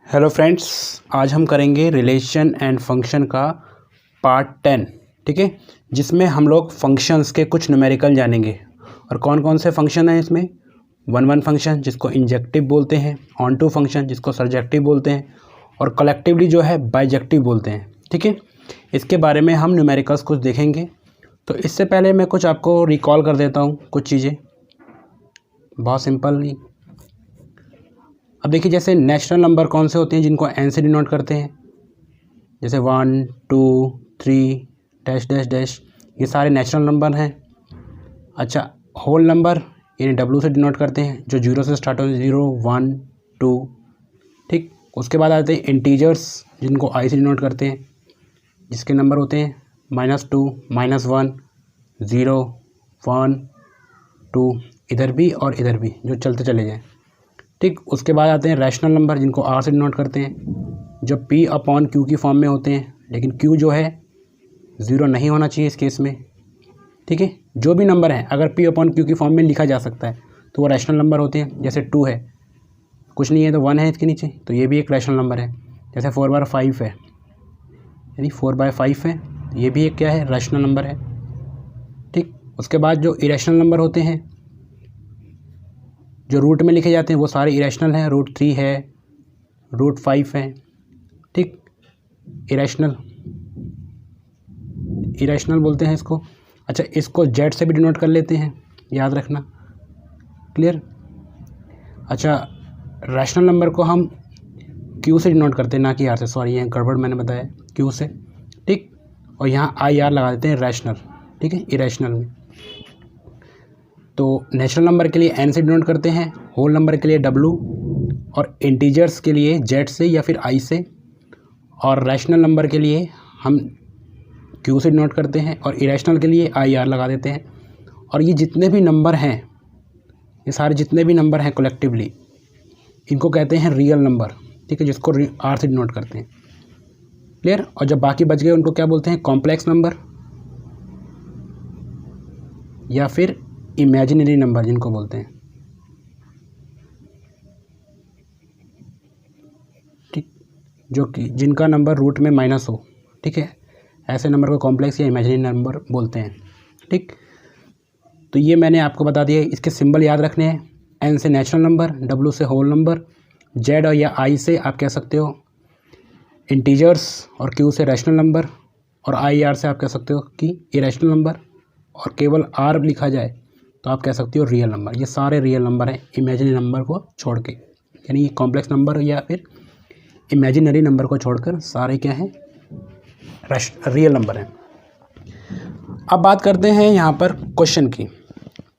Hello friends, आज हम करेंगे रिलेशन एंड फंक्शन का पार्ट 10। ठीक है, जिसमें हम लोग फंक्शंस के कुछ न्यूमेरिकल जानेंगे। और कौन कौन से फंक्शन हैं इसमें? वन फंक्शन जिसको इंजेक्टिव बोलते हैं, ऑन टू फंक्शन जिसको सर्जेक्टिव बोलते हैं, और कलेक्टिवली जो है बाइजेक्टिव बोलते हैं। ठीक है, इसके बारे में हम न्यूमेरिकल्स कुछ देखेंगे। तो इससे पहले मैं कुछ आपको रिकॉल कर देता हूँ कुछ चीज़ें, बहुत सिंपल नहीं। अब देखिए, जैसे नेचुरल नंबर कौन से होते हैं जिनको एन से डिनोट करते हैं, जैसे 1 2 3 डैश डैश डैश, ये सारे नेचुरल नंबर हैं। अच्छा, होल नंबर यानी डब्ल्यू से डिनोट करते हैं, जो 0 से स्टार्ट होते हैं, 0 1 2। ठीक, उसके बाद आते हैं इंटीजर्स जिनको आई से डिनोट करते हैं, जिसके नंबर होते हैं -2 -1 0 1 2, इधर भी और इधर भी, जो चलते चले जाएँ। ठीक, उसके बाद आते हैं रैशनल नंबर जिनको आर से डिनोट करते हैं, जो पी अपॉन क्यू की फॉर्म में होते हैं, लेकिन क्यू जो है 0 नहीं होना चाहिए इस केस में। ठीक है, जो भी नंबर है अगर पी अपॉन क्यू की फॉर्म में लिखा जा सकता है तो वो रैशनल नंबर होते हैं। जैसे 2 है, कुछ नहीं है तो 1 है इसके नीचे, तो ये भी एक रैशनल नंबर है। जैसे 4/5 है, यानी 4/5 है, ये भी एक क्या है, रैशनल नंबर है। ठीक, उसके बाद जो इरेशनल नंबर होते हैं जो रूट में लिखे जाते हैं वो सारे इरेशनल हैं। √3 है, √5 है। ठीक, इरेशनल बोलते हैं इसको। अच्छा, इसको जेड से भी डिनोट कर लेते हैं, याद रखना, क्लियर। अच्छा, रैशनल नंबर को हम क्यू से डिनोट करते हैं, ना कि आर से। सॉरी, यहाँ गड़बड़ मैंने बताया, क्यू से। ठीक, और यहाँ IR लगा देते हैं रैशनल। ठीक है, इरेशनल में। तो नेचुरल नंबर के लिए एन से डिनोट करते हैं, होल नंबर के लिए W, और इंटीजर्स के लिए जेड से या फिर आई से, और रैशनल नंबर के लिए हम क्यू से डिनोट करते हैं, और इरेशनल के लिए IR लगा देते हैं। और ये जितने भी नंबर हैं, ये सारे जितने भी नंबर हैं कलेक्टिवली, इनको कहते हैं रियल नंबर। ठीक है, जिसको R से डिनोट करते हैं, क्लियर। और जब बाकी बच गए उनको क्या बोलते हैं? कॉम्प्लेक्स नंबर या फिर इमेजिनरी नंबर जिनको बोलते हैं। ठीक, जो कि जिनका नंबर रूट में माइनस हो। ठीक है, ऐसे नंबर को कॉम्प्लेक्स या इमेजिनरी नंबर बोलते हैं। ठीक, तो ये मैंने आपको बता दिया। इसके सिंबल याद रखने हैं। एन से नेचुरल नंबर, W से होल नंबर, जेड और या आई से आप कह सकते हो इंटीजर्स, और क्यू से रैशनल नंबर, और IR से आप कह सकते हो कि इरेशनल नंबर, और केवल R लिखा जाए तो आप कह सकते हो रियल नंबर। ये सारे रियल नंबर हैं इमेजिनरी नंबर को छोड़ के, यानी कॉम्प्लेक्स नंबर या फिर इमेजिनरी नंबर को छोड़कर सारे क्या हैं? रियल नंबर हैं। अब बात करते हैं यहाँ पर क्वेश्चन की।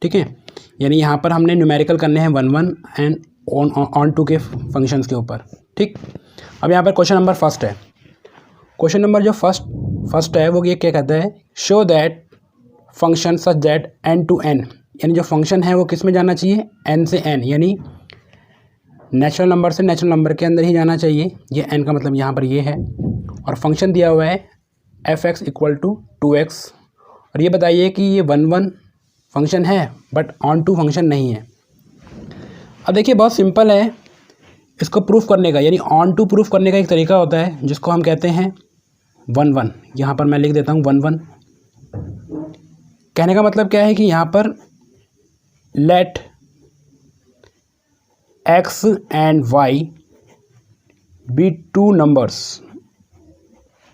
ठीक है, यानी यहाँ पर हमने न्यूमेरिकल करने हैं 1 एंड ऑन टू के फंक्शंस के ऊपर। ठीक, अब यहाँ पर क्वेश्चन नंबर फर्स्ट है। क्वेश्चन नंबर जो फर्स्ट है वो ये क्या कहता है? Show that function such that n to n, यानी जो फंक्शन है वो किस में जाना चाहिए? n से n, यानी नेचुरल नंबर से नेचुरल नंबर के अंदर ही जाना चाहिए। ये n का मतलब यहाँ पर ये है, और फंक्शन दिया हुआ है f(x = 2x), और ये बताइए कि ये 1 फंक्शन है बट ऑन टू फंक्शन नहीं है। अब देखिए, बहुत सिंपल है इसको प्रूफ करने का, यानी ऑन टू प्रूफ करने का एक तरीका होता है जिसको हम कहते हैं 1 यहाँ पर मैं लिख देता हूँ 1 कहने का मतलब क्या है कि यहाँ पर let x and y be 2 numbers.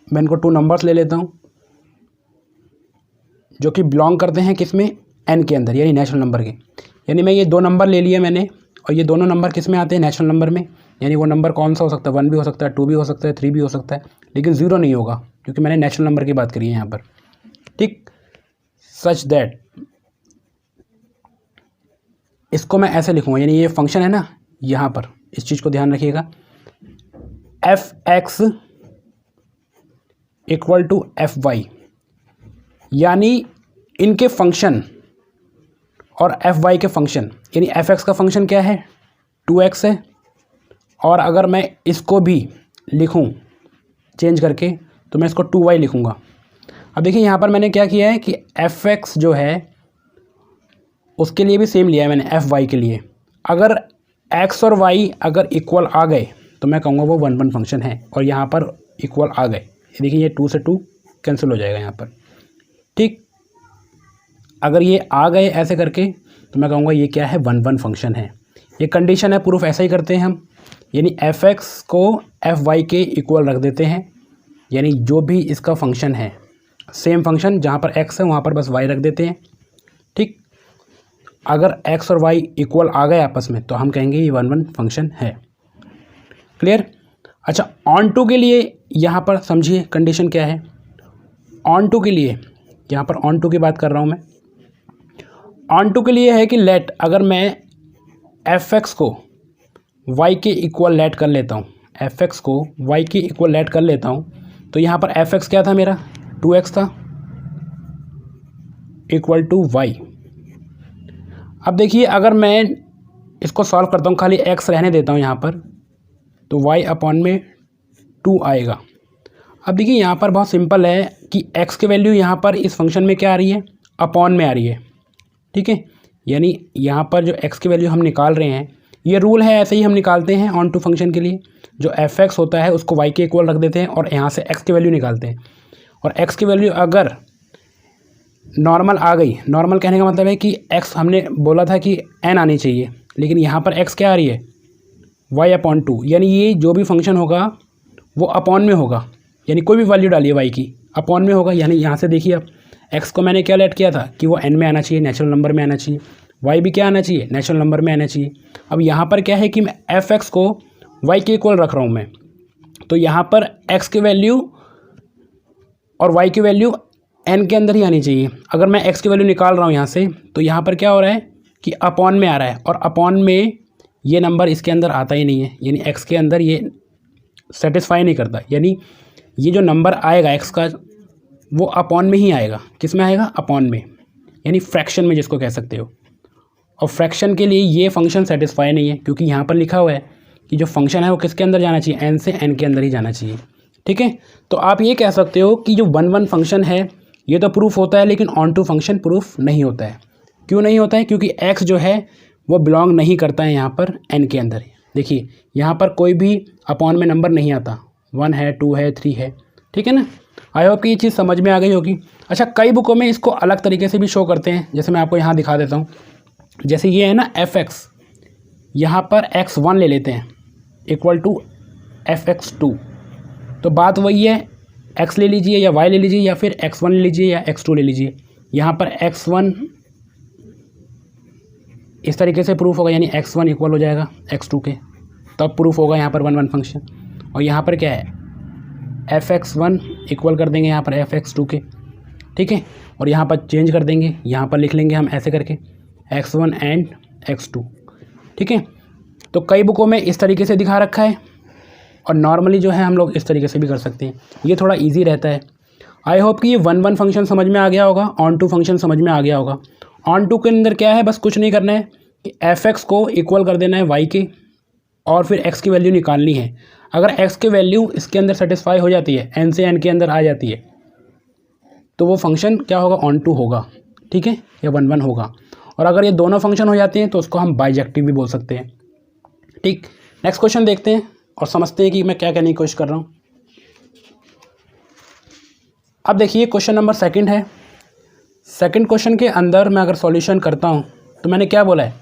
मैं इनको 2 नंबर्स ले लेता हूँ जो कि बिलोंग करते हैं किस में? n के अंदर, यानी नेचुरल नंबर के। यानी मैं ये 2 नंबर ले लिए मैंने, और ये दोनों नंबर किस में आते हैं? नेचुरल नंबर में। यानी वो नंबर कौन सा हो सकता है? 1 भी हो सकता है, 2 भी हो सकता है, 3 भी हो सकता है, लेकिन 0 नहीं होगा, क्योंकि मैंने नेचुरल नंबर की बात करी है यहाँ पर। ठीक, सच दैट, इसको मैं ऐसे लिखूँगा, यानी ये फंक्शन है ना, यहाँ पर इस चीज़ को ध्यान रखिएगा, f(x = fy), यानी इनके फंक्शन और fy के फंक्शन, यानी f(x) का फंक्शन क्या है? 2x है, और अगर मैं इसको भी लिखूं चेंज करके तो मैं इसको 2y लिखूंगा। अब देखिए, यहाँ पर मैंने क्या किया है कि f(x) जो है उसके लिए भी सेम लिया है मैंने fy के लिए। अगर x और y अगर इक्वल आ गए तो मैं कहूँगा वो 1 1 फंक्शन है। और यहाँ पर इक्वल आ गए, देखिए ये 2 से 2 कैंसिल हो जाएगा यहाँ पर, ठीक। अगर ये आ गए ऐसे करके तो मैं कहूँगा ये क्या है, 1 1 फंक्शन है। ये कंडीशन है, प्रूफ ऐसा ही करते हैं हम, यानी f(x) को f(y) के इक्वल रख देते हैं, यानी जो भी इसका फंक्शन है, सेम फंक्शन जहाँ पर x है वहाँ पर बस y रख देते हैं, ठीक। अगर x और y इक्वल आ गए आपस में तो हम कहेंगे ये 1 1 फंक्शन है। क्लियर। अच्छा, ऑन टू के लिए यहाँ पर समझिए कंडीशन क्या है। ऑन टू के लिए, यहाँ पर ऑन टू की बात कर रहा हूँ मैं। ऑन टू के लिए है कि लेट, अगर मैं f(x) को y के इक्वल लेट कर लेता हूँ, f(x) को y के इक्वल लेट कर लेता हूँ, तो यहाँ पर f(x) क्या था मेरा, 2x था, इक्वल टू y। अब देखिए अगर मैं इसको सॉल्व करता हूँ, खाली x रहने देता हूँ यहाँ पर, तो y अपॉन में 2 आएगा। अब देखिए यहाँ पर बहुत सिंपल है कि x की वैल्यू यहाँ पर इस फंक्शन में क्या आ रही है, अपॉन में आ रही है, ठीक है। यानी यहाँ पर जो x की वैल्यू हम निकाल रहे हैं, ये रूल है, ऐसे ही हम निकालते हैं ऑन टू फंक्शन के लिए। जो f(x) होता है उसको y के इक्वल रख देते हैं और यहाँ से x की वैल्यू निकालते हैं। और x की वैल्यू अगर नॉर्मल आ गई, नॉर्मल कहने का मतलब है कि x हमने बोला था कि n आनी चाहिए, लेकिन यहाँ पर x क्या आ रही है, y अपॉन 2, यानी ये जो भी फंक्शन होगा वो अपॉन में होगा, यानी कोई भी वैल्यू डालिए y की अपॉन में होगा। यानी यहाँ से देखिए अब x को मैंने क्या लेट किया था कि वो n में आना चाहिए, नेचुरल नंबर में आना चाहिए, y भी क्या आना चाहिए, नेचुरल नंबर में आना चाहिए। अब यहाँ पर क्या है कि मैं f(x) को y के इक्वल रख रहा हूँ मैं, तो यहाँ पर x की वैल्यू और y की वैल्यू n के अंदर ही आनी चाहिए। अगर मैं x की वैल्यू निकाल रहा हूँ यहाँ से, तो यहाँ पर क्या हो रहा है कि अपॉन में आ रहा है, और अपॉन में ये नंबर इसके अंदर आता ही नहीं है, यानी x के अंदर ये सेटिस्फाई नहीं करता। यानी ये जो नंबर आएगा x का, वो अपॉन में ही आएगा। किस में आएगा, अपॉन में, यानी फ्रैक्शन में जिसको कह सकते हो। और फ्रैक्शन के लिए ये फंक्शन सेटिस्फाई नहीं है, क्योंकि यहाँ पर लिखा हुआ है कि जो फंक्शन है वो किसके अंदर जाना चाहिए, n से n के अंदर ही जाना चाहिए, ठीक है। तो आप ये कह सकते हो कि जो 1 1 फंक्शन है ये तो प्रूफ होता है, लेकिन ऑन टू फंक्शन प्रूफ नहीं होता है। क्यों नहीं होता है, क्योंकि x जो है वो बिलोंग नहीं करता है यहाँ पर n के अंदर। देखिए यहाँ पर कोई भी अपॉन में नंबर नहीं आता, 1 है, 2 है, 3 है, ठीक है ना। आई होप कि ये चीज़ समझ में आ गई होगी। अच्छा, कई बुकों में इसको अलग तरीके से भी शो करते हैं, जैसे मैं आपको यहाँ दिखा देता हूँ। जैसे ये है ना f(x), यहाँ पर x1 ले लेते हैं इक्वल टू f(x2), तो बात वही है, x ले लीजिए या y ले लीजिए या फिर x1 ले लीजिए या x2 ले लीजिए। यहाँ पर x1 इस तरीके से प्रूफ होगा, यानी x1 इक्वल हो जाएगा x2 के, तब प्रूफ होगा यहाँ पर 1 1 फंक्शन। और यहाँ पर क्या है, f(x1) इक्वल कर देंगे यहाँ पर f(x2) के, ठीक है। और यहाँ पर चेंज कर देंगे, यहाँ पर लिख लेंगे हम ऐसे करके x1 एंड x2, ठीक है। तो कई बुकों में इस तरीके से दिखा रखा है, और नॉर्मली जो है हम लोग इस तरीके से भी कर सकते हैं, ये थोड़ा इजी रहता है। आई होप कि ये 1 1 फंक्शन समझ में आ गया होगा, ऑन टू फंक्शन समझ में आ गया होगा। ऑन टू के अंदर क्या है, बस कुछ नहीं करना है कि f(x) को इक्वल कर देना है y के, और फिर x की वैल्यू निकालनी है। अगर x की वैल्यू इसके अंदर सेटिस्फाई हो जाती है, n से n के अंदर आ जाती है, तो वो फंक्शन क्या होगा, ऑन टू होगा, ठीक है, या 1 1 होगा। और अगर ये दोनों फंक्शन हो जाते हैं तो उसको हम बाइजेक्टिव भी बोल सकते हैं, ठीक। नेक्स्ट क्वेश्चन देखते हैं और समझते हैं कि मैं क्या कहने की कोशिश कर रहा हूँ। अब देखिए क्वेश्चन नंबर 2 है। सेकंड क्वेश्चन के अंदर मैं अगर सॉल्यूशन करता हूँ तो मैंने क्या बोला है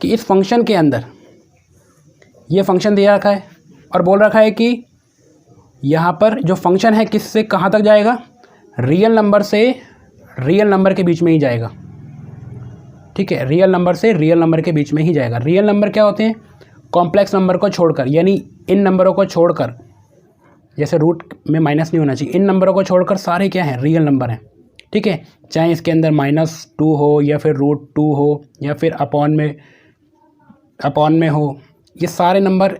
कि इस फंक्शन के अंदर ये फंक्शन दिया रखा है और बोल रखा है कि यहाँ पर जो फंक्शन है किससे कहाँ तक जाएगा, रियल नंबर से रियल नंबर के बीच में ही जाएगा, ठीक है। रियल नंबर से रियल नंबर के बीच में ही जाएगा। रियल नंबर क्या होते हैं, कॉम्प्लेक्स नंबर को छोड़कर, यानी इन नंबरों को छोड़कर, जैसे रूट में माइनस नहीं होना चाहिए, इन नंबरों को छोड़कर सारे क्या हैं, रियल नंबर हैं, ठीक है। चाहे इसके अंदर -2 हो या फिर √2 हो या फिर अपॉन में हो, ये सारे नंबर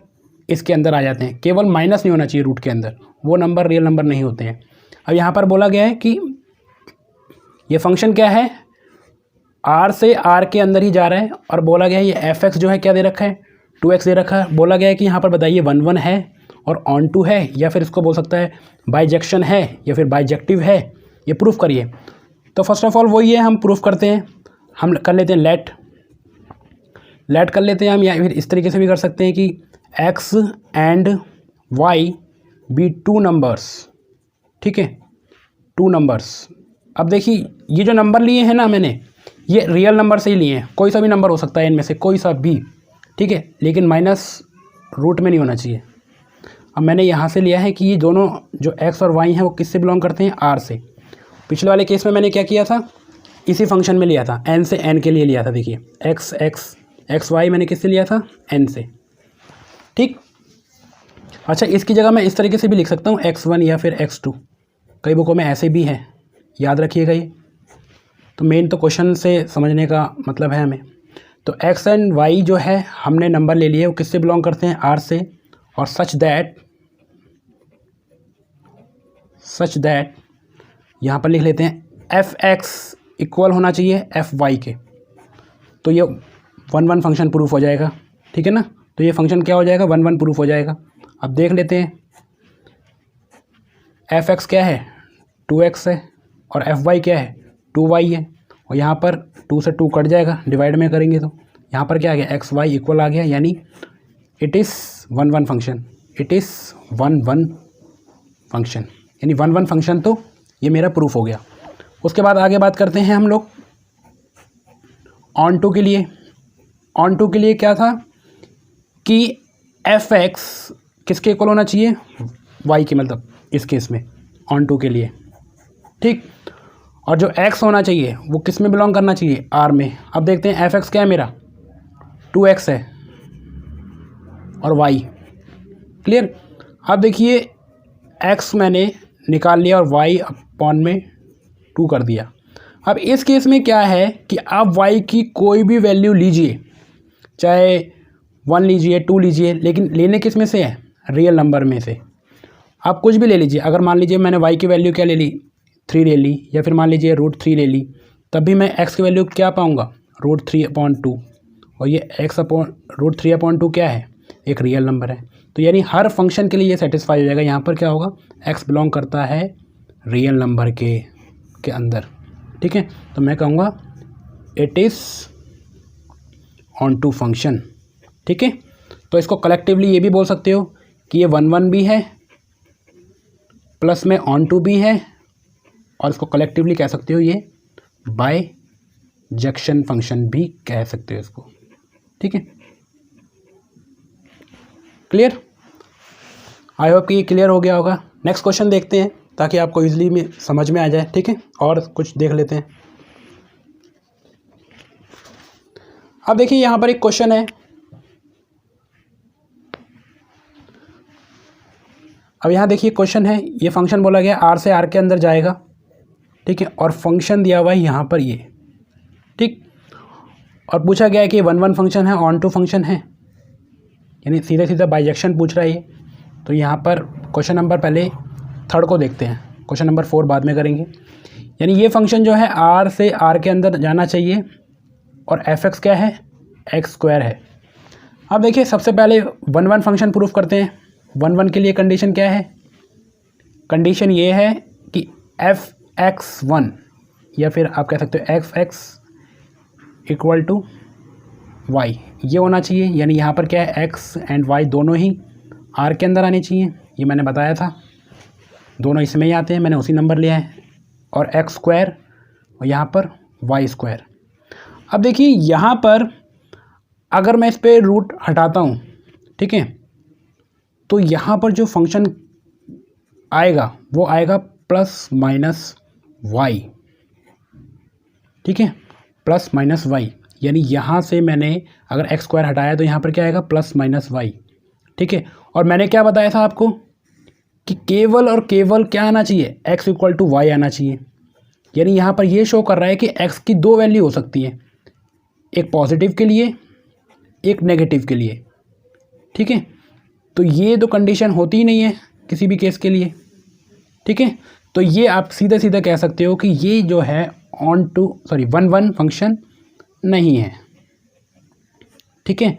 इसके अंदर आ जाते हैं। केवल माइनस नहीं होना चाहिए रूट के अंदर, वो नंबर रियल नंबर नहीं होते हैं। अब यहाँ पर बोला गया है कि ये फंक्शन क्या है, r से r के अंदर ही जा रहा है, और बोला गया है ये f(x) जो है क्या दे रखा है, 2x दे रखा है। बोला गया है कि यहाँ पर बताइए 1 1 है और ऑन टू है, या फिर इसको बोल सकता है बाइजेक्शन है या फिर बाइजेक्टिव है, ये प्रूफ करिए। तो फर्स्ट ऑफ ऑल वही है, हम प्रूफ करते हैं। हम कर लेते हैं लेट कर लेते हैं हम, या फिर इस तरीके से भी कर सकते हैं कि x and y be two numbers, ठीक है, टू नंबर्स। अब देखिए ये जो नंबर लिए हैं ना मैंने, ये रियल नंबर से ही लिए हैं, कोई सा भी नंबर हो सकता है इनमें से, कोई सा भी, ठीक है, लेकिन माइनस रूट में नहीं होना चाहिए। अब मैंने यहाँ से लिया है कि ये दोनों जो एक्स और वाई हैं वो किससे बिलोंग करते हैं, आर से। पिछले वाले केस में मैंने क्या किया था, इसी फंक्शन में लिया था, एन से एन के लिए लिया था। देखिए एक्स वाई मैंने किससे लिया था, एन से, ठीक। अच्छा, इसकी जगह मैं इस तरीके से भी लिख सकता हूँ x1 या फिर x2, कई बुकों में ऐसे भी है, याद रखिएगा ये। तो मेन तो क्वेश्चन से समझने का मतलब है हमें। तो x एंड y जो है हमने नंबर ले लिए, वो किससे बिलोंग करते हैं, r से। और सच दैट यहाँ पर लिख लेते हैं f(x) इक्वल होना चाहिए f(y) के। तो ये 1 1 फंक्शन प्रूफ हो जाएगा, ठीक है ना। तो ये फंक्शन क्या हो जाएगा, 1 1 प्रूफ हो जाएगा। अब देख लेते हैं, f(x) क्या है, 2x है, और f(y) क्या है, 2y है। और यहाँ पर 2 से 2 कट जाएगा, डिवाइड में करेंगे तो यहाँ पर क्या आ गया, x y इक्वल आ गया, यानी it is 1 1 function, it is 1 1 function, यानी 1 1 फंक्शन। तो ये मेरा प्रूफ हो गया। उसके बाद आगे बात करते हैं हम लोग ऑन टू के लिए। ऑन टू के लिए क्या था कि f(x) किसके इक्वल होना चाहिए, y के, मतलब इस केस में ऑन टू के लिए, ठीक। और जो x होना चाहिए वो किस में बिलोंग करना चाहिए, r में। अब देखते हैं f(x) क्या है मेरा, 2x है, और y, क्लियर। अब देखिए x मैंने निकाल लिया और y अपॉन में 2 कर दिया। अब इस केस में क्या है कि आप y की कोई भी वैल्यू लीजिए, चाहे 1 लीजिए, 2 लीजिए, लेकिन लेने किस में से है, रियल नंबर में से। आप कुछ भी ले लीजिए, अगर मान लीजिए मैंने y की वैल्यू क्या ले ली, 3 ले ली, या फिर मान लीजिए √3 ले ली, तब भी मैं x की वैल्यू क्या पाऊँगा, √3/2। और ये x अपॉन √3/2 क्या है, एक रियल नंबर है। तो यानी हर फंक्शन के लिए ये सेटिस्फाई हो जाएगा। यहाँ पर क्या होगा, x बिलोंग करता है रियल नंबर के अंदर, ठीक है। तो मैं कहूँगा it is onto function, ठीक है। तो इसको कलेक्टिवली ये भी बोल सकते हो कि ये 1 1 भी है, प्लस में ऑन टू भी है, और इसको कलेक्टिवली कह सकते हो ये बाइजेक्शन फंक्शन भी कह सकते हो इसको, ठीक है। क्लियर, आई होप कि ये क्लियर हो गया होगा। नेक्स्ट क्वेश्चन देखते हैं ताकि आपको इजीली में समझ में आ जाए, ठीक है। और कुछ देख लेते हैं। अब देखिए यहाँ पर एक क्वेश्चन है। अब यहाँ देखिए क्वेश्चन है, ये फंक्शन बोला गया r से r के अंदर जाएगा, ठीक है, और फंक्शन दिया हुआ है यहाँ पर ये, ठीक। और पूछा गया है कि 1 1 फंक्शन है, ऑन टू फंक्शन है, यानी सीधा सीधा बाइजेक्शन पूछ रहा है ये। तो यहाँ पर क्वेश्चन नंबर पहले थर्ड को देखते हैं, क्वेश्चन नंबर 4 बाद में करेंगे। यानी ये फंक्शन जो है r से r के अंदर जाना चाहिए, और f(x) क्या है, x² है। अब देखिए सबसे पहले 1 1 फंक्शन प्रूफ करते हैं। 1 1 के लिए कंडीशन क्या है, कंडीशन ये है कि f(x1) या फिर आप कह सकते हो f(x) इक्वल टू y, ये होना चाहिए। यानी यहाँ पर क्या है, x एंड y दोनों ही r के अंदर आने चाहिए, ये मैंने बताया था, दोनों इसमें ही आते हैं, मैंने उसी नंबर लिया है। और x² और यहाँ पर y²। अब देखिए यहाँ पर अगर मैं इस पर रूट हटाता हूँ, ठीक है, तो यहाँ पर जो फंक्शन आएगा वो आएगा +-y, ठीक है, +-y। यानी यहाँ से मैंने अगर x² हटाया तो यहाँ पर क्या आएगा, +-y, ठीक है। और मैंने क्या बताया था आपको कि केवल और केवल क्या आना चाहिए, x इक्वल टू y आना चाहिए। यानी यहाँ पर ये शो कर रहा है कि x की 2 वैल्यू हो सकती है, एक पॉजिटिव के लिए, एक नेगेटिव के लिए, ठीक है। तो ये तो कंडीशन होती ही नहीं है किसी भी केस के लिए, ठीक है। तो ये आप सीधा सीधा कह सकते हो कि ये जो है 1 1 फंक्शन नहीं है, ठीक है।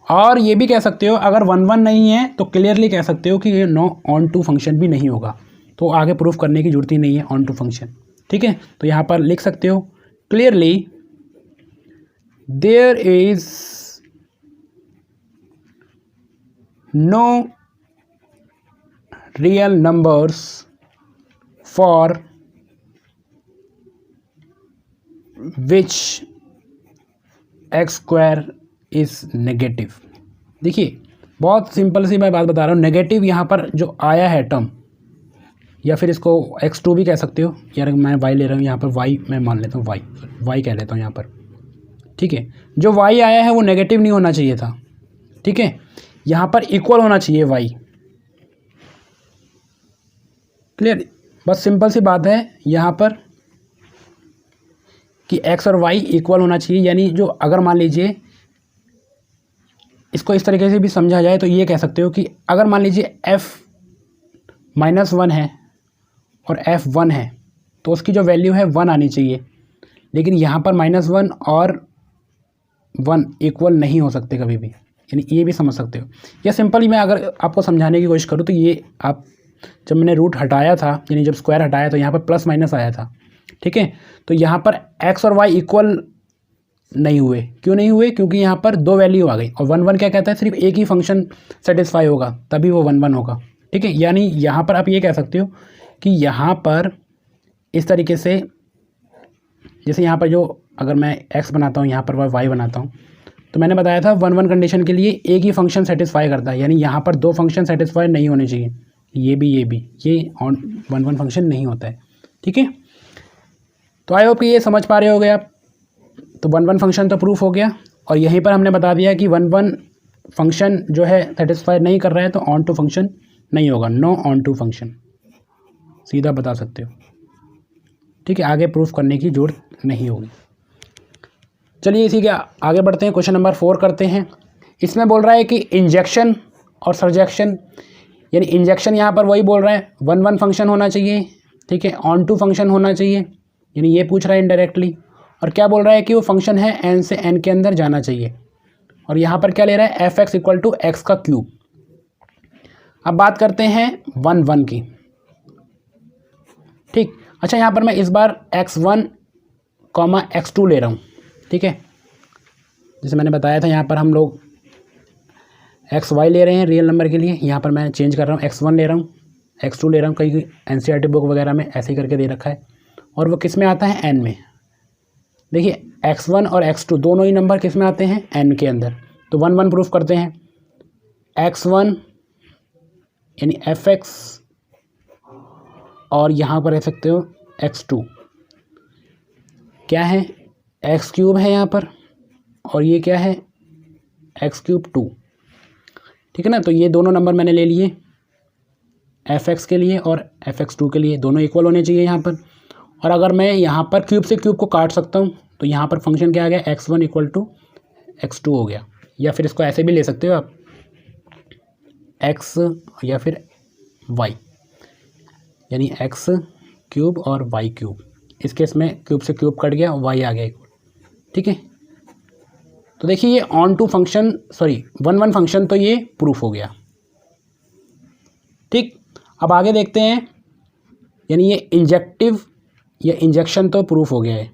और ये भी कह सकते हो अगर 1 1 नहीं है तो क्लियरली कह सकते हो कि ये ऑन टू फंक्शन भी नहीं होगा। तो आगे प्रूफ करने की जरूरत ही नहीं है ऑन टू फंक्शन, ठीक है। तो यहाँ पर लिख सकते हो clearly there is no real numbers for which x square is negative. देखिए बहुत सिंपल सी मैं बात बता रहा हूँ, नेगेटिव यहाँ पर जो आया है टर्म, या फिर इसको x2 भी कह सकते हो, यार मैं y ले रहा हूँ यहाँ पर, y मैं मान लेता हूँ, y कह लेता हूँ यहाँ पर, ठीक है। जो y आया है वो नेगेटिव नहीं होना चाहिए था, ठीक है, यहाँ पर इक्वल होना चाहिए y। क्लियर, बस सिंपल सी बात है यहाँ पर कि x और y इक्वल होना चाहिए। यानी जो अगर मान लीजिए इसको इस तरीके से भी समझा जाए तो ये कह सकते हो कि अगर मान लीजिए f-1 है और f1 है तो उसकी जो वैल्यू है 1 आनी चाहिए, लेकिन यहाँ पर -1 और 1 इक्वल नहीं हो सकते कभी भी, यानी ये भी समझ सकते हो। या सिंपली मैं अगर आपको समझाने की कोशिश करूँ तो ये आप जब मैंने रूट हटाया था, यानी जब स्क्वायर हटाया तो यहाँ पर प्लस माइनस आया था, ठीक है। तो यहाँ पर x और y इक्वल नहीं हुए, क्यों नहीं हुए? क्योंकि यहाँ पर दो वैल्यू आ गई और 1 क्या कहता है, सिर्फ एक ही फंक्शन सेटिस्फाई होगा तभी वो 1 होगा, ठीक है। यानी यहाँ पर आप ये कह सकते हो कि यहाँ पर इस तरीके से, जैसे यहाँ पर जो अगर मैं x बनाता हूँ, यहाँ पर y बनाता हूँ, तो मैंने बताया था 1 कंडीशन के लिए एक ही फंक्शन सेटिस्फाई करता है, यानी यहाँ पर दो फंक्शन सेटिस्फाई नहीं होने चाहिए, ये ऑन 1 फंक्शन नहीं होता है, ठीक है। तो आई होप कि ये समझ पा रहे होगे आप। तो 1 फंक्शन तो प्रूफ हो गया, और यहीं पर हमने बता दिया कि 1 फंक्शन जो है सेटिस्फाई नहीं कर रहा है तो ऑन टू फंक्शन नहीं होगा, नो ऑन टू फंक्शन, सीधा बता सकते हो, ठीक है। आगे प्रूफ करने की जरूरत नहीं होगी। चलिए इसी के आगे बढ़ते हैं, क्वेश्चन नंबर 4 करते हैं। इसमें बोल रहा है कि इंजेक्शन और सर्जेक्शन, यानी इंजेक्शन यहाँ पर वही बोल रहा है 1 फंक्शन होना चाहिए, ठीक है, ऑन टू फंक्शन होना चाहिए, यानी ये पूछ रहा है इनडायरेक्टली। और क्या बोल रहा है कि वो फंक्शन है n से n के अंदर जाना चाहिए, और यहाँ पर क्या ले रहा है f(x) = x का क्यूब। अब बात करते हैं 1 की, ठीक। अच्छा, यहाँ पर मैं इस बार x1, x2 ले रहा हूँ, ठीक है। जैसे मैंने बताया था यहाँ पर हम लोग xy ले रहे हैं रियल नंबर के लिए, यहाँ पर मैं चेंज कर रहा हूँ, x1 ले रहा हूँ, x2 ले रहा हूँ, कई NCERT बुक वगैरह में ऐसे ही करके दे रखा है, और वो किस में आता है, n में। देखिए x1 और x2 दोनों ही नंबर किस में आते हैं, n के अंदर। तो 1 प्रूफ करते हैं, x1 यानी f(x) और यहाँ पर रह सकते हो x2, क्या है, x³ है यहाँ पर, और ये क्या है, x³ 2, ठीक है ना। तो ये दोनों नंबर मैंने ले लिए f(x) के लिए और f(x2) के लिए, दोनों इक्वल होने चाहिए यहाँ पर। और अगर मैं यहाँ पर क्यूब से क्यूब को काट सकता हूँ तो यहाँ पर फंक्शन क्या आ गया, x1 = x2 हो गया। या फिर इसको ऐसे भी ले सकते हो आप, x या फिर y, यानी x³ और y³। इस केस में क्यूब से क्यूब कट गया और y आ गया इक्वल, ठीक है। तो देखिए ये onto function, sorry 1 function तो ये प्रूफ हो गया, ठीक। अब आगे देखते हैं, यानी ये इंजेक्टिव या इंजेक्शन तो प्रूफ हो गया है,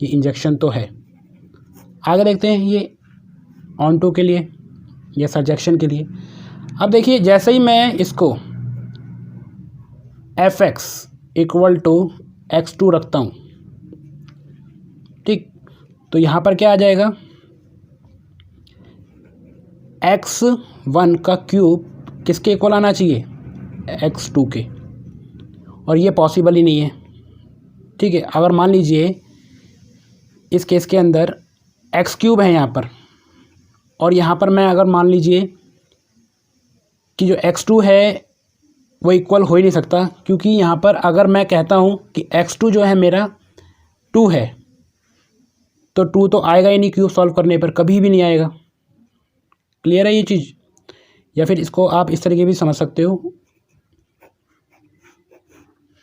ये इंजेक्शन तो है। आगे देखते हैं ये ऑन टू के लिए या सर्जेक्शन के लिए। अब देखिए जैसे ही मैं इसको f(x) = x2 रखता हूँ, ठीक, तो यहाँ पर क्या आ जाएगा, x1 का क्यूब किसके इक्वल आना चाहिए, x2 के, और ये पॉसिबल ही नहीं है, ठीक है। अगर मान लीजिए इस केस के अंदर x³ है यहाँ पर, और यहाँ पर मैं अगर मान लीजिए कि जो x2 है वो इक्वल हो ही नहीं सकता, क्योंकि यहाँ पर अगर मैं कहता हूँ कि x2 जो है मेरा 2 है, तो 2 तो आएगा ही नहीं, क्यूब सॉल्व करने पर कभी भी नहीं आएगा। क्लियर है ये चीज़? या फिर इसको आप इस तरीके भी समझ सकते हो,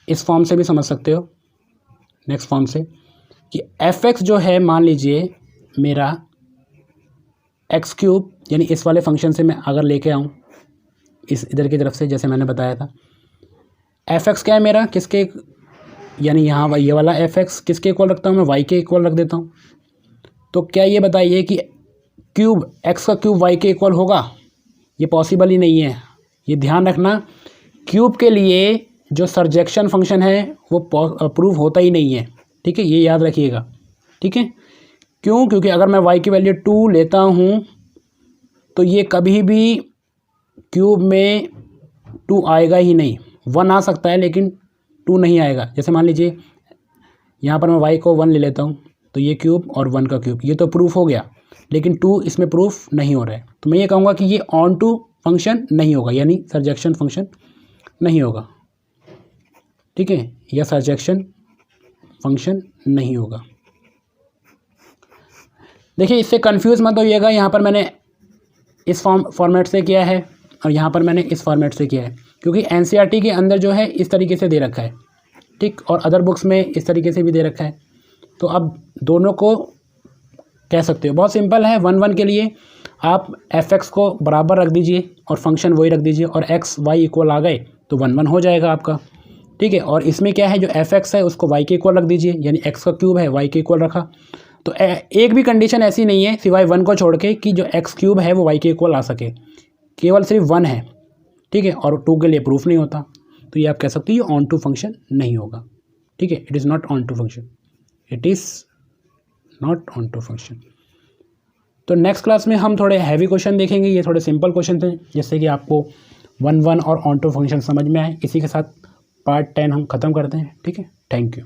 इस फॉर्म से भी समझ सकते हो, नेक्स्ट फॉर्म से, कि f(x) जो है मान लीजिए मेरा x³ यानी इस वाले फंक्शन से मैं अगर लेके आऊँ इस इधर की तरफ से, जैसे मैंने बताया था, f(x) क्या है मेरा, किसके, यानी यहाँ ये वाला f(x) किसके इक्वल रखता हूँ मैं, y के इक्वल रख देता हूँ। तो क्या ये बताइए कि क्यूब x का क्यूब y के इक्वल होगा, ये पॉसिबल ही नहीं है। ये ध्यान रखना, क्यूब के लिए जो सर्जेक्शन फंक्शन है वो प्रूव होता ही नहीं है, ठीक है, ये याद रखिएगा, ठीक है। क्यों? क्योंकि अगर मैं y की वैल्यू 2 लेता हूँ तो ये कभी भी क्यूब में 2 आएगा ही नहीं। 1 आ सकता है लेकिन 2 नहीं आएगा। जैसे मान लीजिए यहाँ पर मैं y को 1 ले लेता हूँ तो ये क्यूब और 1 का क्यूब, ये तो प्रूफ हो गया, लेकिन 2 इसमें प्रूफ नहीं हो रहा है। तो मैं ये कहूँगा कि ये ऑन टू फंक्शन नहीं होगा, यानी सर्जेक्शन फंक्शन नहीं होगा, ठीक है, या सर्जेक्शन फंक्शन नहीं होगा। देखिए इससे कंफ्यूज मत होइएगा, यहाँ पर मैंने इस फॉर्मेट से किया है और यहाँ पर मैंने इस फॉर्मेट से किया है, क्योंकि एनसीईआरटी के अंदर जो है इस तरीके से दे रखा है, ठीक, और अदर बुक्स में इस तरीके से भी दे रखा है। तो अब दोनों को कह सकते हो, बहुत सिंपल है। 1 1 के लिए आप fx को बराबर रख दीजिए और फंक्शन वही रख दीजिए और x y इक्वल आ गए तो 1 1 हो जाएगा आपका, ठीक है। और इसमें क्या है, जो fx है उसको y के इक्वल रख दीजिए, यानी x का क्यूब है y के इक्वल रखा। तो एक भी कंडीशन ऐसी नहीं है सिवाय 1 को छोड़ के कि जो x क्यूब है वो y के इक्वल आ सके, केवल सिर्फ 1 है, ठीक है, और 2 के लिए प्रूफ नहीं होता। तो ये आप कह सकते हो ये ऑन टू फंक्शन नहीं होगा, ठीक है, it is not onto function, it is not onto function. तो नेक्स्ट क्लास में हम थोड़े हैवी क्वेश्चन देखेंगे, ये थोड़े सिंपल क्वेश्चन थे जिससे कि आपको 1 1 और ऑन टू फंक्शन समझ में आए। इसी के साथ पार्ट 10 हम ख़त्म करते हैं, ठीक है, थैंक यू।